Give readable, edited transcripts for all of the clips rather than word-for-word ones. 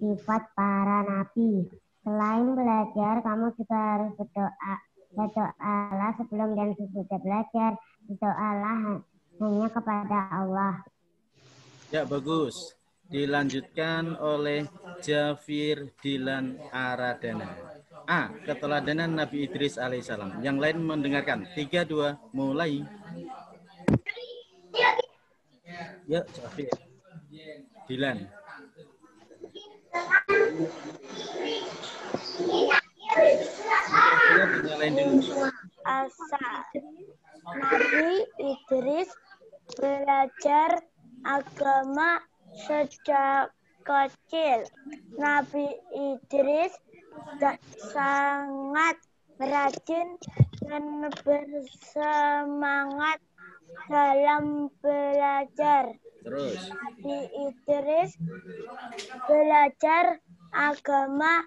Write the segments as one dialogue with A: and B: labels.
A: sifat para nabi. Selain belajar, kamu juga harus berdoa. Berdoalah sebelum dan sesudah belajar. Berdoalah hanya kepada Allah.
B: Ya, bagus. Dilanjutkan oleh Jafir Dilan Aradana. A. Keteladanan Nabi Idris alaihissalam. Yang lain mendengarkan. 3, 2, mulai. Ya, Jafir Dilan. Mikrofonnya dinyalain dulu.
C: Asal Nabi Idris belajar agama sejak kecil. Nabi Idris sangat rajin dan bersemangat dalam belajar.
B: Terus.
C: Nabi Idris belajar agama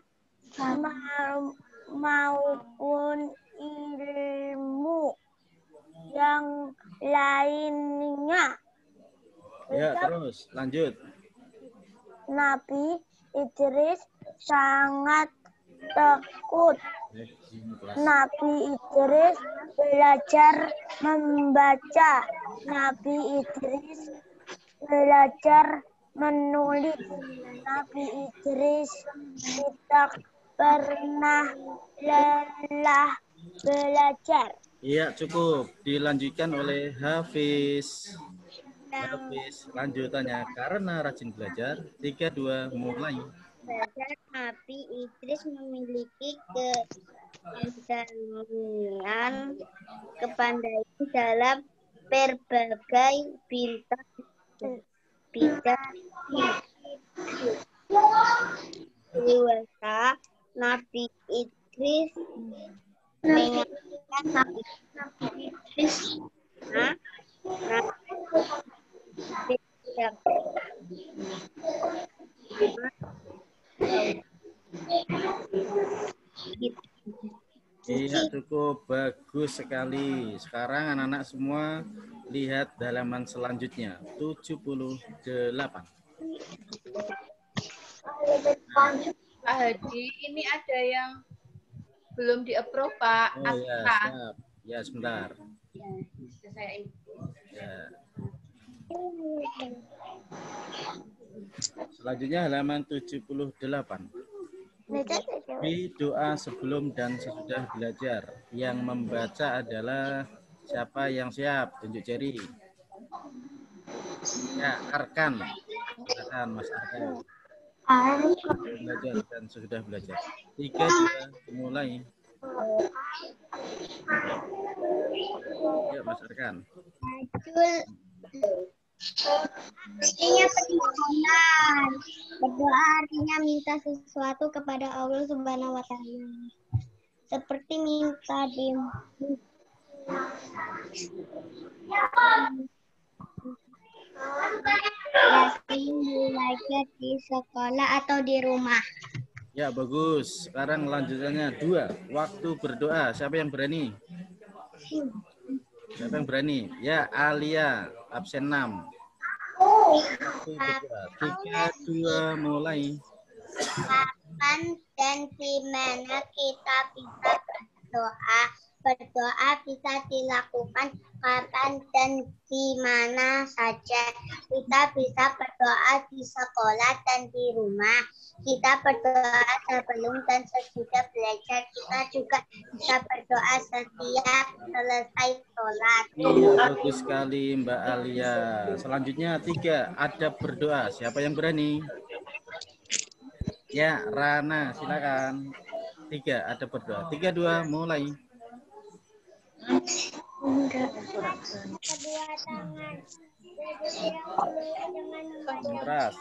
C: maupun ilmu yang lainnya.
B: Ya, terus lanjut.
C: Nabi Idris sangat takut. Nabi Idris belajar membaca. Nabi Idris belajar menulis. Nabi Idris tidak pernah lelah belajar.
B: Iya, cukup. Dilanjutkan oleh Hafiz. Hafiz, lanjutannya. Karena rajin belajar. 3, 2, mulai.
D: Belajar Nabi Idris memiliki kepandaian dalam berbagai bidang dewasa. Nabi Idris mengajarkan Nabi Idris
B: Iya, cukup bagus sekali. Sekarang anak-anak semua lihat halaman selanjutnya. 78.
E: Pak Hadi, ini ada yang belum di-approve, Pak.
B: Oh ya, siap. Ya, sebentar. Ya. Selanjutnya halaman 78. Di doa sebelum dan sesudah belajar. Yang membaca adalah siapa yang siap? Tunjuk jari. Ya, Arkan. Silakan Mas Arkan. Belajar dan sudah belajar. 3, 2, mulai. Ya, Mas Arkan.
D: Artinya permohonan. Berdoa artinya minta sesuatu kepada Allah Subhanahu wa Ta'ala. Seperti minta belajar di sekolah atau di rumah.
B: Ya, bagus. Sekarang lanjutannya 2. Waktu berdoa. Siapa yang berani? Siapa yang berani? Ya, Alia. Absen 6. Waktu berdoa. 3, 2, mulai.
D: Kapan dan di mana kita bisa berdoa? Berdoa bisa dilakukan kapan dan di mana saja. Kita bisa berdoa di sekolah dan di rumah. Kita berdoa sebelum dan sesudah belajar. Kita juga bisa berdoa setiap selesai sholat.
B: Iya, bagus sekali Mbak Alia. Selanjutnya 3, adab berdoa. Siapa yang berani? Ya, Rana, silakan. 3, adab berdoa. 3, 2, mulai.
D: Kedua tangan.
B: Keras.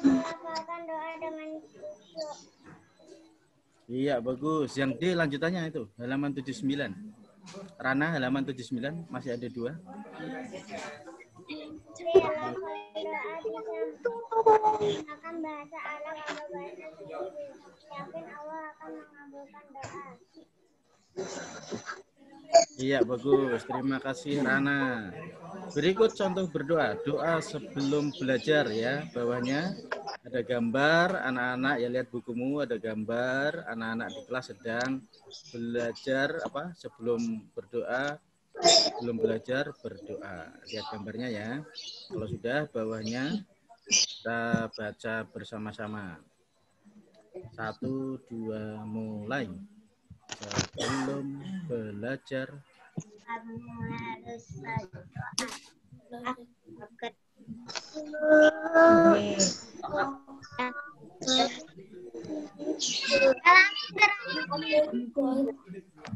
D: Melafalkan doa dengan
B: Iya, bagus. Yang D lanjutannya itu, halaman 79. Rana, halaman 79, masih ada 2.
D: akan bahasa Arab atau bahasa sendiri. Yakin Allah akan mengabulkan doa.
B: Iya, bagus. Terima kasih Rana. Berikut contoh berdoa. Doa sebelum belajar ya, bawahnya. Ada gambar anak-anak ya, lihat bukumu, ada gambar anak-anak di kelas sedang belajar apa sebelum berdoa, sebelum belajar berdoa. Lihat gambarnya ya. Kalau sudah, bawahnya kita baca bersama-sama. 1, 2, mulai. Sebelum belajar
D: Kamu harus berdoa.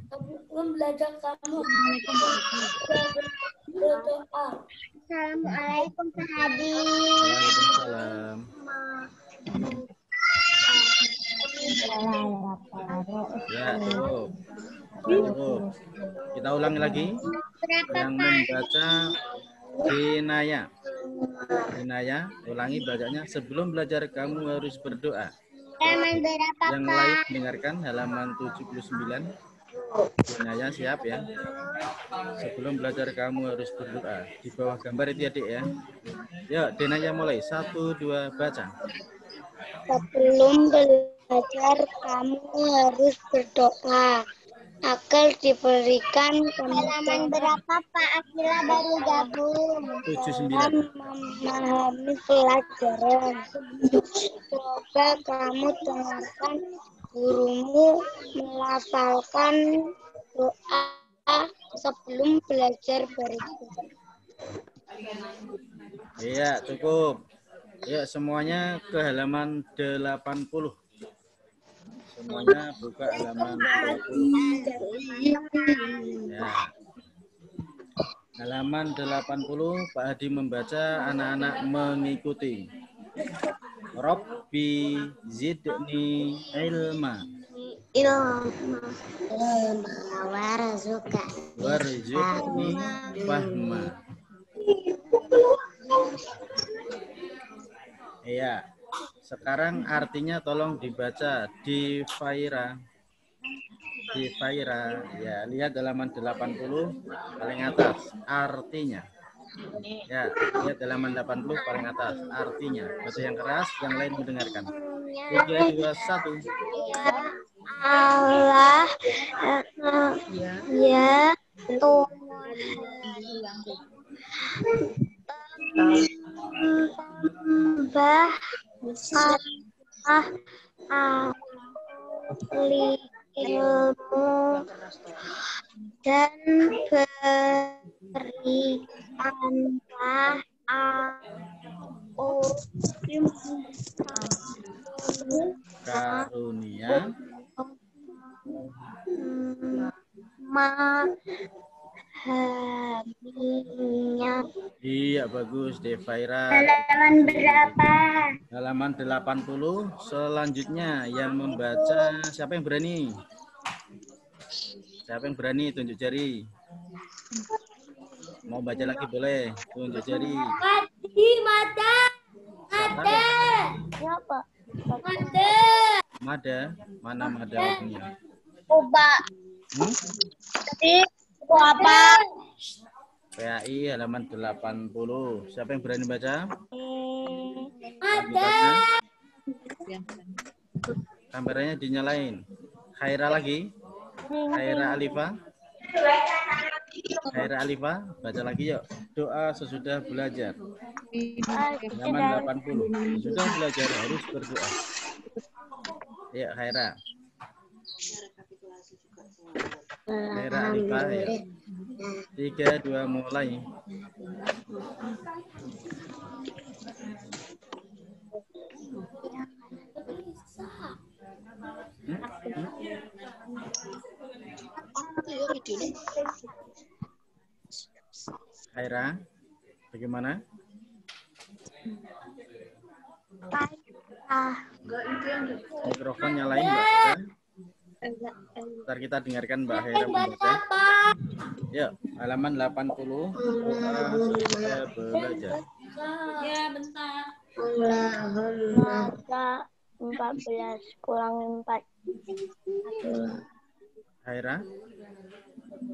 C: Sebelum belajar kamu berdoa.
D: Assalamualaikum Pak Hadi.
B: Waalaikumsalam. Ya, cukup. Ya, cukup. Kita ulangi lagi. Yang membaca Hinaya. Hinaya, ulangi bacanya. Sebelum belajar kamu harus berdoa.
D: Halaman berapa,
B: Yang
D: Pak?
B: lain dengarkan halaman 79. Hinaya siap ya. Sebelum belajar kamu harus berdoa. Di bawah gambar itu adik ya. Ya, Denaya mulai. 1, 2, baca.
C: Sebelum belajar kamu harus berdoa agar diberikan
D: Halaman berapa, Pak? Akila baru gabung.
B: 79.
C: memahami pelajaran. Coba kamu dengarkan gurumu melafalkan doa sebelum belajar berikut.
B: Iya, cukup. Ya, semuanya ke halaman 80. Semuanya buka halaman 80. Ya. Halaman 80, Pak Hadi membaca, anak-anak mengikuti. Robbi zidni ilma. Warzuqni fahma. Iya. Sekarang artinya tolong dibaca di Faira. Di Faira. Ya, lihat halaman 80 paling atas artinya. Ya, lihat halaman 80 paling atas artinya. Baca yang keras, yang lain mendengarkan. 3, 2, 1.
C: Allah ya Tuhan Mbah ahli ilmu dan berikanlah
B: Karunia
C: memahaminya.
B: Iya, bagus, Devaira.
D: Halaman berapa?
B: Halaman 80. Selanjutnya yang membaca, siapa yang berani? Siapa yang berani? Tunjuk jari. Mau baca lagi boleh. Tunjuk jari.
C: Mada. Siapa?
B: Mada. Mana Mada punya?
C: Coba.
B: Hmm?
C: Apa?
B: PAI halaman 80. Siapa yang berani baca?
C: Ada.
B: Kameranya dinyalain. Khaira lagi. Khaira Alifa. Khaira Alifa, baca lagi yuk. Doa sesudah belajar. Halaman 80. Sesudah belajar harus berdoa. Ya, Khaira. Khaira Alifa ya. 3, 2, mulai. Khaira, bagaimana? Mikrofon nyalain, Mbak. Ntar kita dengarkan Mbak Khaira membaca. Yuk, halaman 80. Sudah belajar.
C: Ya, bentar.
D: Maka 14 kurang 4.
B: Khaira?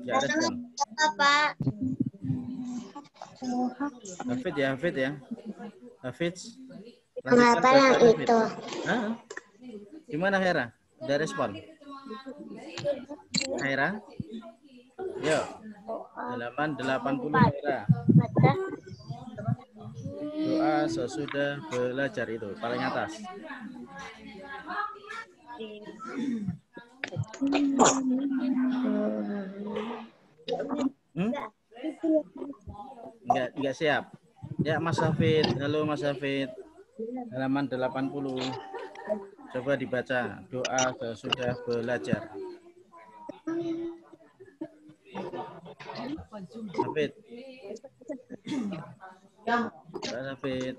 B: Ya, respon.
D: Pak.
B: Hafid ya, Hafid ya. Hafid. Lanjutkan,
A: yang
B: Bapak David.
A: itu?
B: Hah? Gimana Hera? Udah respon? Hera? Yuk. Halaman 80 Hera. Doa sesudah belajar itu paling atas. Enggak siap. Ya Mas Hafid, halo Mas Hafid. Halaman 80. Coba dibaca doa sesudah belajar. Hafid. Pak Hafid.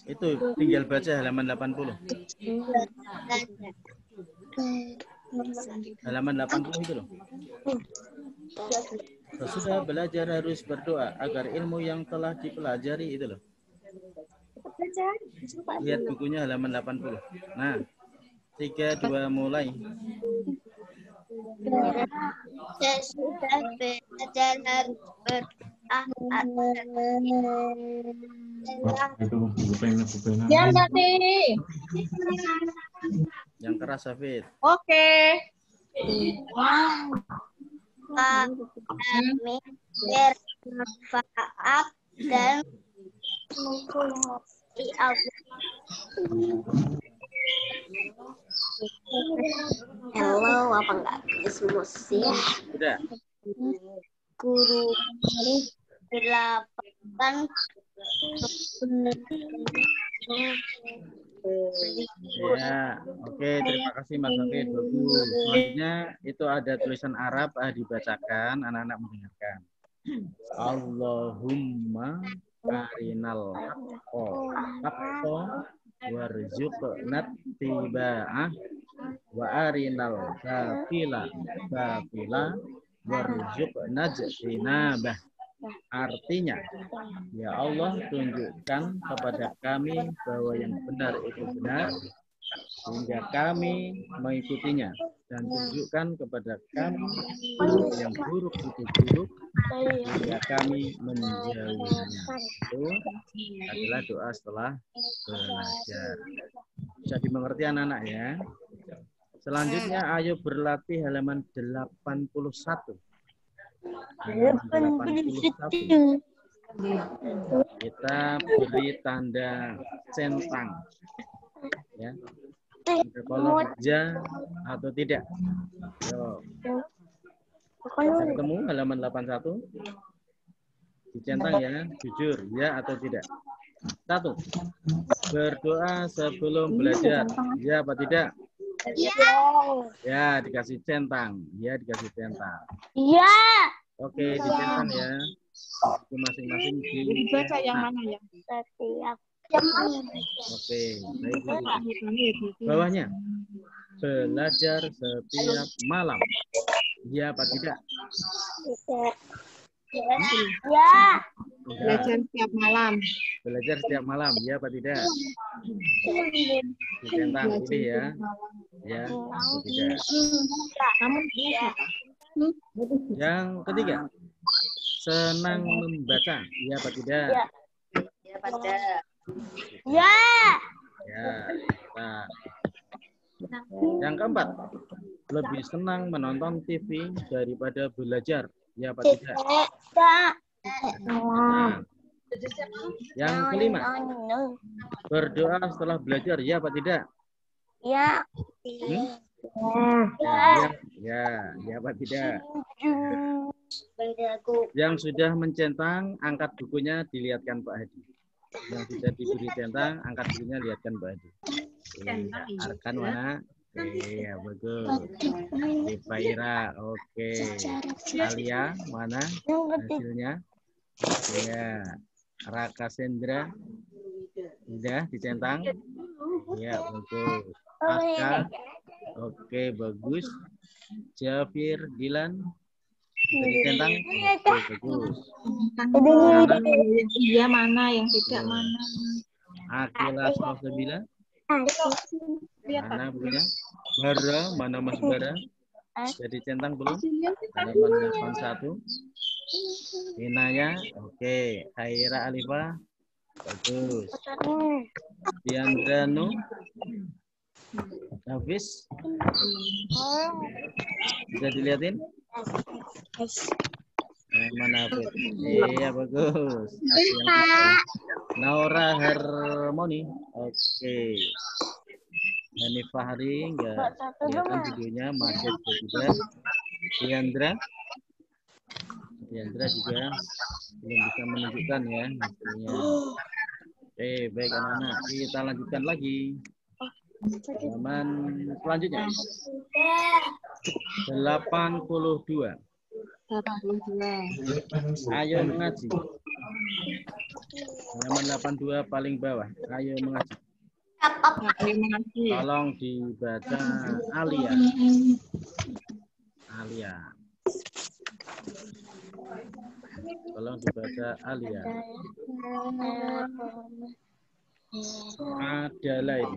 B: Itu tinggal baca halaman 80. Halaman 80 itu loh. Sesudah belajar harus berdoa agar ilmu yang telah dipelajari itu loh. Lihat bukunya halaman 80. Nah, 3, 2, mulai.
D: Sesudah belajar harus
E: Diam nanti.
B: Yang keras Hafid.
E: Oke.
D: kami bermanfaat dan
A: Hello, apa enggak musik?
B: Udah.
D: guru dilaporkan
B: Ya, oke, terima kasih Mas Hafid. Bagus. Selanjutnya itu ada tulisan Arab, dibacakan, anak-anak mendengarkan. Allahumma arinal haqqo warzuqna tiba'ah wa arinal batila warzuqna jinabah. Artinya, ya Allah, tunjukkan kepada kami bahwa yang benar itu benar, sehingga kami mengikutinya, dan tunjukkan kepada kami yang buruk itu buruk, sehingga kami menjauhinya. Itu adalah doa setelah belajar. Bisa dimengerti anak-anak ya. Selanjutnya, ayo berlatih halaman 81. Halaman 81. Kita beri tanda centang. Ya. Ada kolom ja atau tidak. Yo. Bisa ketemu halaman 81. Dicentang ya, jujur ya atau tidak. 1. Berdoa sebelum belajar. Ya apa tidak? Ya, dikasih centang. Ya, dikasih centang.
C: Iya.
B: Oke, dicentang ya. Itu masing-masing
E: Dibaca yang mana ya?
B: Oke, baik. Bawahnya. Belajar setiap malam. Ya apa tidak?
C: Ya.
E: Belajar setiap malam.
B: Belajar setiap malam. Ya apa tidak? Dicentang ini ya. Ya, atau tidak.
E: Namun
B: Yang ketiga. Senang membaca. Ya apa tidak?
C: Ya.
B: Ya. Nah. Yang keempat. Lebih senang menonton TV daripada belajar. Ya apa tidak? Nah. Yang kelima. Berdoa setelah belajar. Ya apa tidak?
C: Ya.
B: Ya apa tidak? Yang sudah mencentang, angkat bukunya, dilihatkan Pak Hadi. Yang sudah diberi centang, angkat bukunya, lihatkan Pak Hadi. Arkan mana? Iya, bagus. Ifaira, oke. Alia, mana hasilnya? Iya. Raka Sendra, sudah dicentang? Iya, bagus. Aka, oke, bagus. Jafir, Dilan, dicentang? Oke, bagus.
E: iya mana, yang tidak mana.
B: Akila Sofabila, mana bukunya? Bara, mana Mas Bara? Sudah dicentang belum? Halaman 81. Inaya, oke. Khaira Alifah, bagus. Diandranu, Hafiz, bisa dilihatin? Mana Hafiz? Iya, bagus. Naura Harmoni, oke. Hani Fahri, enggak kelihatan videonya, Majid juga. Diandra juga belum bisa menunjukkan ya hasilnya. Oke, baik anak-anak, kita lanjutkan lagi. Halaman selanjutnya. 82.
E: 82.
B: Ayo mengaji. Halaman 82 paling bawah. Ayo mengaji. Tolong dibaca Alia. Tolong dibaca Alia. Adalah ini.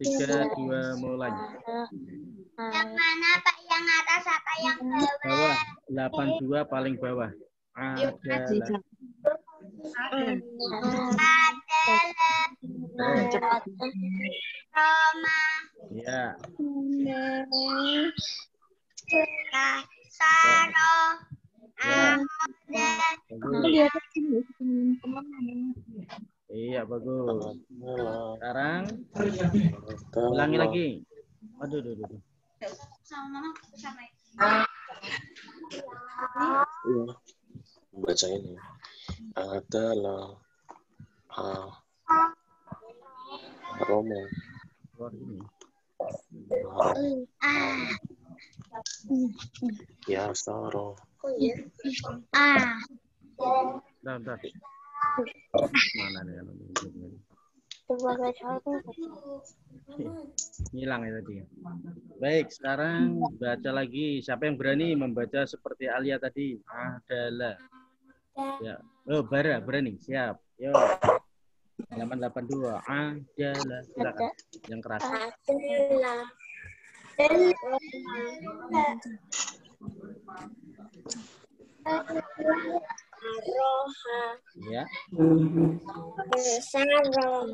B: 3, 2, mulai.
D: Yang mana Pak? Yang atas apa yang bawah?
B: Bawah. 82 paling bawah. Adalah.
D: Roma.
B: Ya.
D: Saro.
B: Ya. Iya, bagus. Sekarang ulangi lagi. Aduh.
F: Baca ini adalah Roma. Ya, Saro.
B: Bentar. Mana nih? Hilang ya tadi. Baik, sekarang baca lagi. Siapa yang berani membaca seperti Alia tadi? Adalah. Ya. Oh, Bara berani. Siap. Yo. Halaman 82. Adalah. Silakan. Yang keras.
D: Roha.
B: Ya.
D: Saro.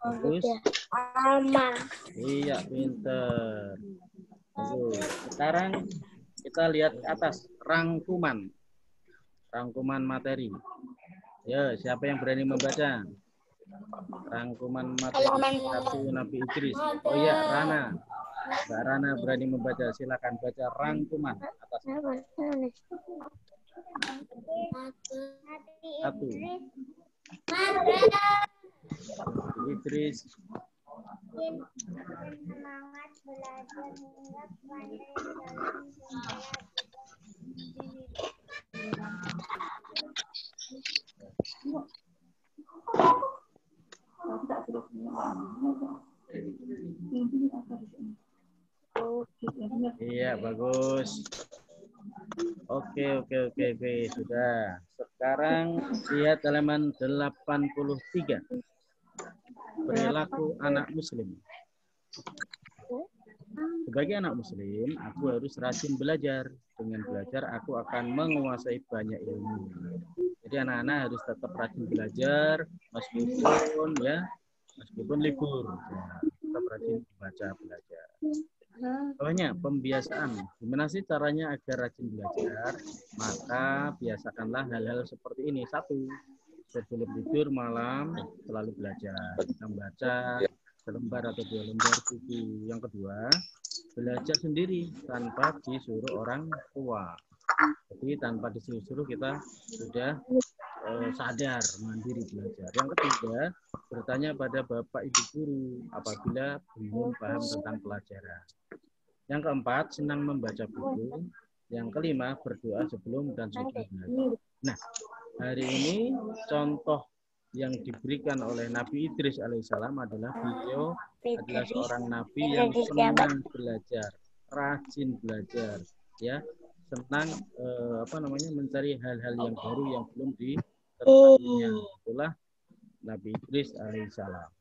B: Bagus.
D: Ama.
B: Iya, pinter. Bagus. Sekarang kita lihat ke atas. Rangkuman materi. Ya, siapa yang berani membaca? Rangkuman materi 1 Nabi Idris. Oh iya, Rana. Mbak Rana berani membaca. Silakan baca rangkuman atas. 1. Idris.
D: Semangat belajar hingga pandai dalam
B: Iya, bagus. Oke. Sudah. Sekarang lihat halaman 83. Perilaku anak muslim. Sebagai anak muslim, aku harus rajin belajar. Dengan belajar, aku akan menguasai banyak ilmu. Jadi anak-anak harus tetap rajin belajar, meskipun libur. Tetap rajin belajar. Soalnya pembiasaan. Gimana sih caranya agar rajin belajar? Maka biasakanlah hal-hal seperti ini. 1. Sebelum tidur malam selalu belajar. Membaca selembar atau 2 lembar buku. Yang kedua, belajar sendiri tanpa disuruh orang tua. Jadi tanpa disuruh kita sudah sadar mandiri belajar. Yang ketiga, bertanya pada bapak ibu guru apabila belum paham tentang pelajaran. Yang keempat, senang membaca buku. Yang kelima, berdoa sebelum dan sesudah belajar. Nah, hari ini contoh yang diberikan oleh Nabi Idris alaihissalam adalah beliau adalah seorang nabi yang senang belajar, rajin belajar, ya, senang mencari hal-hal yang baru yang belum diketahuinya. Itulah Nabi Idris alaihissalam.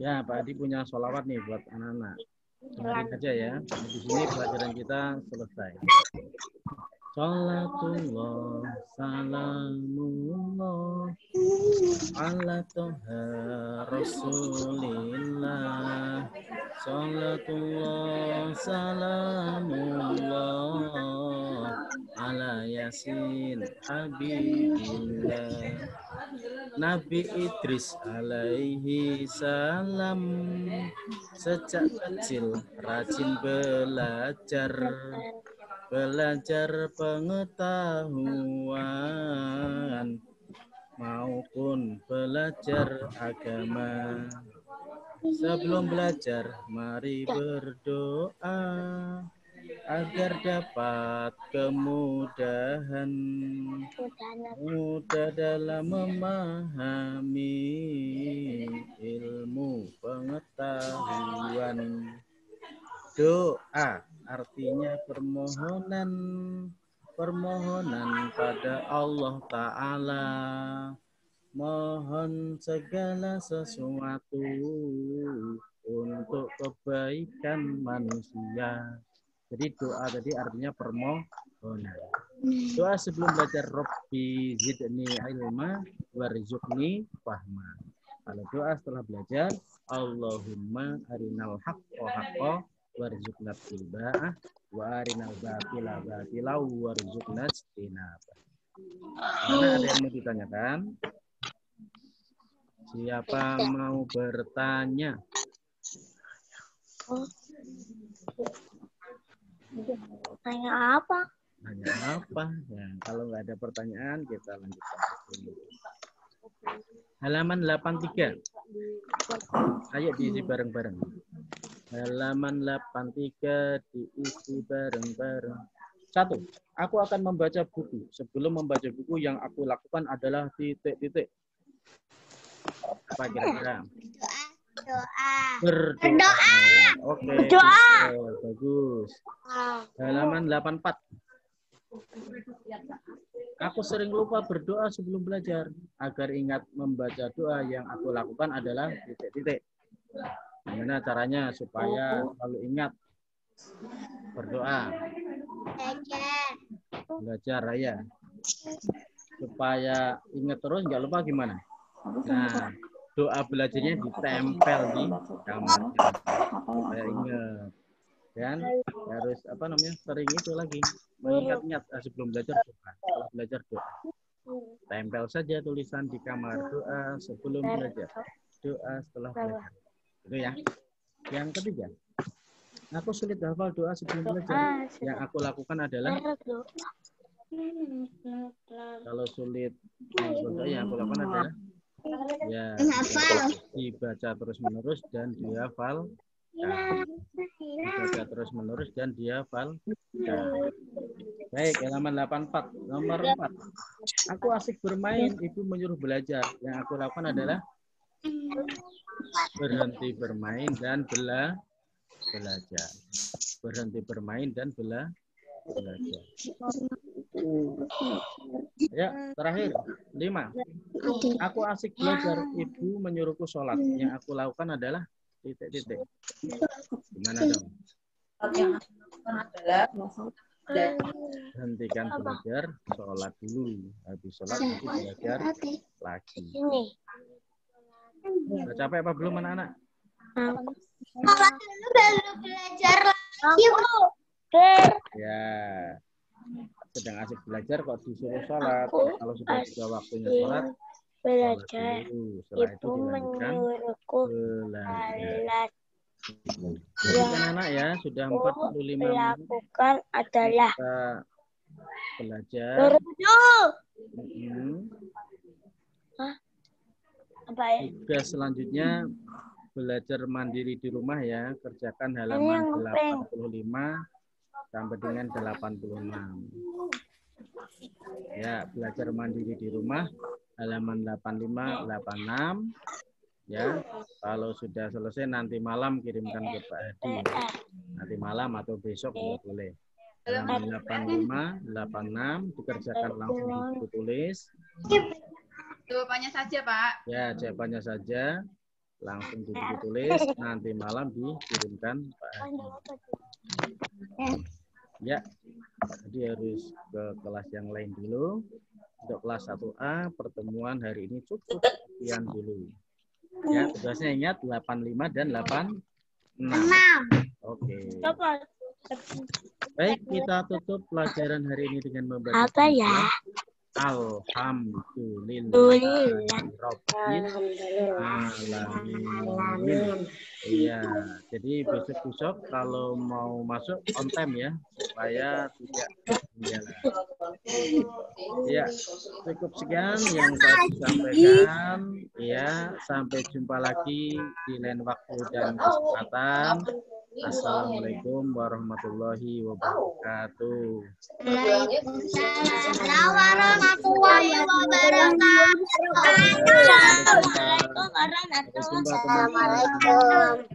B: Ya, Pak Adi punya sholawat nih buat anak-anak. Dengerin aja ya. Di sini pelajaran kita selesai. Salatullah, salamullah, ala toha rasulillah. Salatullah, salamullah, ala yasin habibillah. Nabi Idris alaihi salam sejak kecil rajin belajar pengetahuan maupun belajar agama. Sebelum belajar, mari berdoa agar dapat kemudahan, mudah dalam memahami ilmu pengetahuan. Doa artinya permohonan pada Allah Ta'ala, mohon segala sesuatu untuk kebaikan manusia. Jadi doa tadi artinya permohonan. Doa sebelum belajar Rabbi zidni ilma warzuqni fahma. Kalau doa setelah belajar Allahumma arinal haqqo haqqo warzuqna ittiba'ah wa arinal batila batila warzuqna ijtinabah. Karena ada yang mau ditanyakan? Siapa mau bertanya?
C: Tanya apa?
B: Tanya apa? Ya, kalau nggak ada pertanyaan, kita lanjutkan. Halaman 83. Ayo diisi bareng-bareng. Halaman 83 diisi bareng-bareng. 1. Aku akan membaca buku. Sebelum membaca buku, yang aku lakukan adalah titik-titik. Apa kira-kira? Berdoa. Oke.
C: Berdoa.
B: Bagus. Halaman 84. Aku sering lupa berdoa sebelum belajar. Agar ingat membaca doa, yang aku lakukan adalah titik-titik. Gimana caranya supaya selalu ingat berdoa? Belajar ya. Supaya ingat terus, nggak lupa gimana? Nah, doa belajarnya ditempel di kamar supaya ingat. Dan harus sering itu lagi mengingat-ingat sebelum belajar doa, setelah belajar doa. Tempel saja tulisan di kamar, doa sebelum belajar, doa setelah belajar. Itu ya. Yang ketiga, aku sulit hafal doa sebelum belajar. Yang aku lakukan adalah kalau sulit doa, yang aku lakukan adalah ya dibaca terus-menerus dan dihafal. Dibaca terus-menerus dan dihafal. Baik, halaman 84. Nomor 4. Aku asik bermain, ibu menyuruh belajar. Yang aku lakukan adalah berhenti bermain dan belajar. Berhenti bermain dan belajar. Ya, terakhir 5. Aku asik belajar, ibu menyuruhku sholat. Yang aku lakukan adalah titik-titik. Gimana dong? Hentikan belajar, sholat dulu. Habis sholat nanti belajar lagi. Udah capek apa belum anak-anak?
D: Sholat dulu baru belajar lagi, Bu.
B: Ya, sedang asik belajar kok disuruh sholat. Kalau sudah tiba waktunya sholat,
C: belajar.
B: Setelah itu dilanjutkan belajar. Yang anak ya, sudah 45 menit.
C: Lakukan adalah
B: Kita belajar.
C: Apa ya?
B: Tugas selanjutnya belajar mandiri di rumah ya. Kerjakan halaman 85 sampai dengan 86. Ya, belajar mandiri di rumah halaman 85, 86. Ya, kalau sudah selesai nanti malam kirimkan ke Pak Hadi. Nanti malam atau besok juga boleh. Halaman 85, 86 dikerjakan langsung ditulis.
E: Jawabannya saja, Pak.
B: Ya, jawabannya saja. Langsung ditulis, nanti malam dikirimkan Pak Haji. Ya, jadi harus ke kelas yang lain dulu. Untuk kelas 1A, pertemuan hari ini cukup sekian dulu. Ya, tugasnya ingat 85 dan 86. Oke. Baik, kita tutup pelajaran hari ini dengan membaca
C: Apa ya?
B: Alhamdulillahirobbilalamin. Iya, jadi besok-besok kalau mau masuk on time ya, supaya tidak ketinggalan. Ya, cukup sekian yang saya sampaikan. Ya, sampai jumpa lagi di lain waktu dan kesempatan. Assalamualaikum warahmatullahi wabarakatuh.
D: Waalaikumsalam warahmatullahi wabarakatuh.
B: Assalamualaikum.